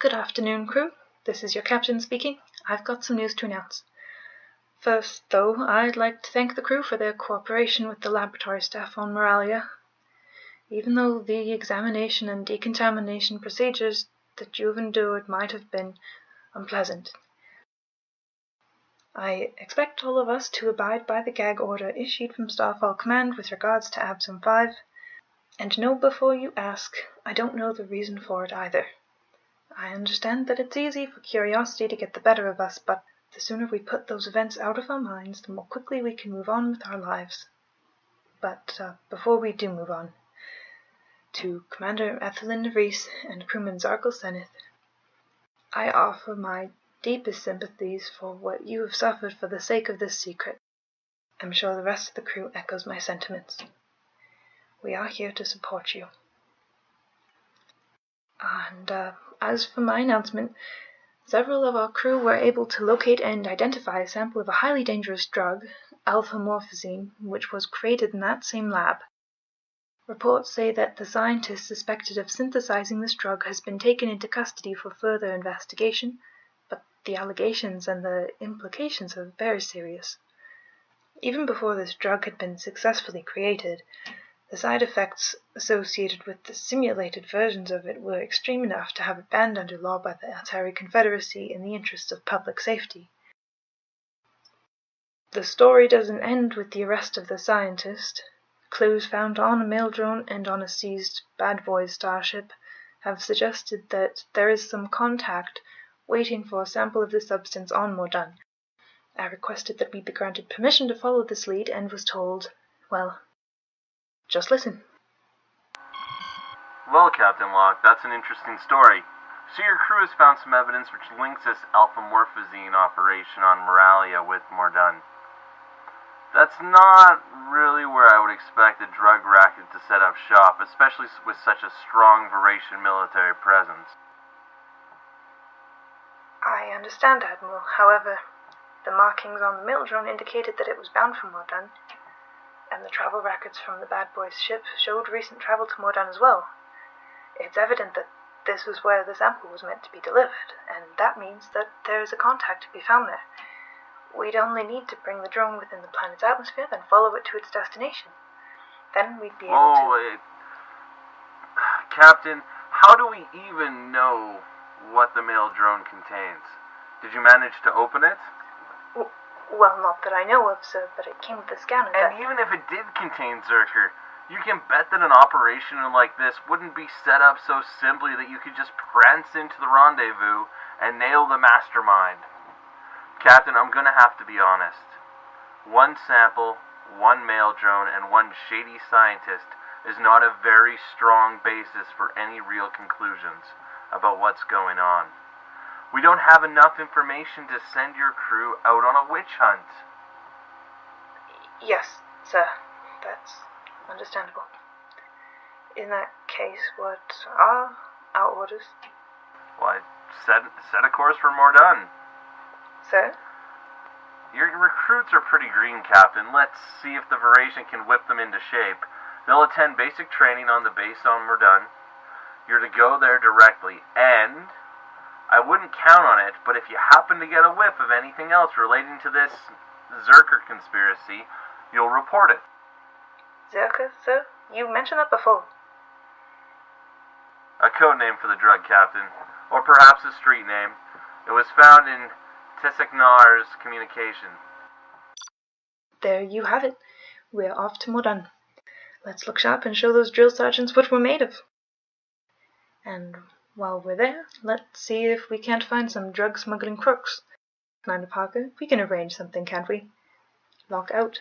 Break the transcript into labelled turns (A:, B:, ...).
A: Good afternoon, crew. This is your captain speaking. I've got some news to announce. First, though, I'd like to thank the crew for their cooperation with the laboratory staff on Moralia. Even though the examination and decontamination procedures that you've endured might have been unpleasant, I expect all of us to abide by the gag order issued from Starfall Command with regards to Absum 5, and know before you ask, I don't know the reason for it either. I understand that it's easy for curiosity to get the better of us, but the sooner we put those events out of our minds, the more quickly we can move on with our lives. But before we do move on, to Commander Ethelyn Reese and crewman Zarkle Seneth, I offer my deepest sympathies for what you have suffered for the sake of this secret. I'm sure the rest of the crew echoes my sentiments. We are here to support you. And as for my announcement, several of our crew were able to locate and identify a sample of a highly dangerous drug, alpha-morphazine, which was created in that same lab. Reports say that the scientist suspected of synthesizing this drug has been taken into custody for further investigation, but the allegations and the implications are very serious. Even before this drug had been successfully created, the side effects associated with the simulated versions of it were extreme enough to have it banned under law by the Atari Confederacy in the interests of public safety. The story doesn't end with the arrest of the scientist. Clues found on a mail drone and on a seized Bad Boys starship have suggested that there is some contact waiting for a sample of the substance on Mordun. I requested that we be granted permission to follow this lead and was told, well, just listen.
B: Well, Captain Locke, that's an interesting story. So your crew has found some evidence which links this alpha-morphazine operation on Moralia with Mordun. That's not really where I would expect a drug racket to set up shop, especially with such a strong Varatian military presence.
A: I understand, Admiral. However, the markings on the mail drone indicated that it was bound for Mordun, and the travel records from the Bad Boys ship showed recent travel to Mordun as well. It's evident that this was where the sample was meant to be delivered, and that means that there is a contact to be found there. We'd only need to bring the drone within the planet's atmosphere, then follow it to its destination. Then we'd be able to...
B: Captain, how do we even know what the mail drone contains? Did you manage to open it?
A: Well, not that I know of, sir, but it came with the scanner.
B: And even if it did contain Zerker, you can bet that an operation like this wouldn't be set up so simply that you could just prance into the rendezvous and nail the mastermind. Captain, I'm gonna have to be honest. One sample, one mail drone, and one shady scientist is not a very strong basis for any real conclusions about what's going on. We don't have enough information to send your crew out on a witch hunt.
A: Yes, sir. That's understandable. In that case, what are our orders?
B: Well, set a course for Mordun.
A: Sir?
B: Your recruits are pretty green, Captain. Let's see if the Varatian can whip them into shape. They'll attend basic training on the base on Mordun. You're to go there directly, and I wouldn't count on it, but if you happen to get a whiff of anything else relating to this Zerker conspiracy, you'll report it.
A: Zerker, sir? You mentioned that before.
B: A code name for the drug, Captain. Or perhaps a street name. It was found in Tessignar's communication.
A: There you have it. We're off to Mordun. Let's look sharp and show those drill sergeants what we're made of. And while we're there, let's see if we can't find some drug smuggling crooks. Commander Parker, we can arrange something, can't we? Locke out.